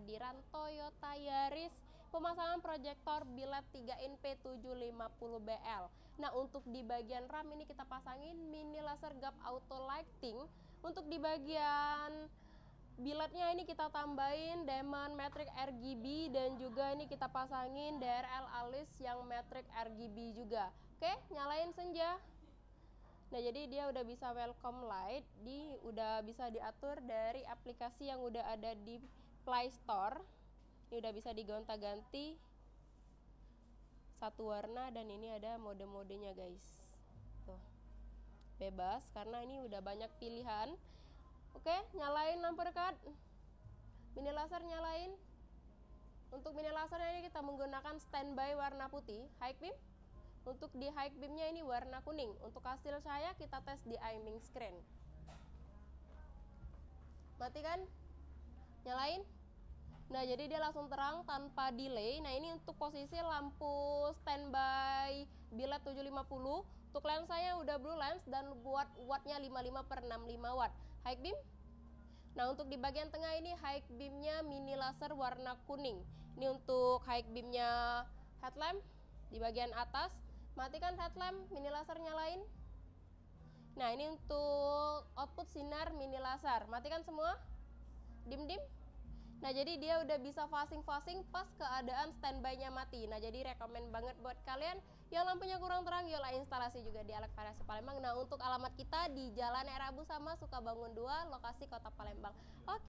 kehadiran Toyota Yaris pemasangan proyektor biled 3-in P750BL. Nah, untuk di bagian RAM ini kita pasangin mini laser gap auto lighting. Untuk di bagian bilednya ini kita tambahin diamond matrix RGB, dan juga ini kita pasangin DRL alis yang matrix RGB juga. Oke, nyalain senja. Nah, jadi dia udah bisa welcome light, udah bisa diatur dari aplikasi yang udah ada di Play Store. Ini udah bisa digonta-ganti satu warna, dan ini ada mode-modenya guys. Tuh. Bebas karena ini udah banyak pilihan. Oke, nyalain lampu dekat. Mini laser nyalain. Untuk mini lasernya ini kita menggunakan standby warna putih, high beam. Untuk di high beamnya ini warna kuning. Untuk hasil saya kita tes di aiming screen. Matikan, nyalain. Nah, jadi dia langsung terang tanpa delay. Nah, ini untuk posisi lampu standby biled 750. Untuk lensanya udah blue lens dan buat wattnya 55/65 watt. High beam. Nah, untuk di bagian tengah ini high beamnya mini laser warna kuning. Ini untuk high beamnya headlamp. Di bagian atas matikan headlamp, mini laser nyalain. Nah, ini untuk output sinar mini laser, matikan semua, dim-dim. Nah, jadi dia udah bisa fasing-fasing pas keadaan standby-nya mati. Nah, jadi rekomen banget buat kalian yang lampunya kurang terang, yola instalasi juga di Elek Variasi Palembang. Nah, untuk alamat kita di Jalan Era Abu Sama, Sukabangun 2, lokasi Kota Palembang. Oke.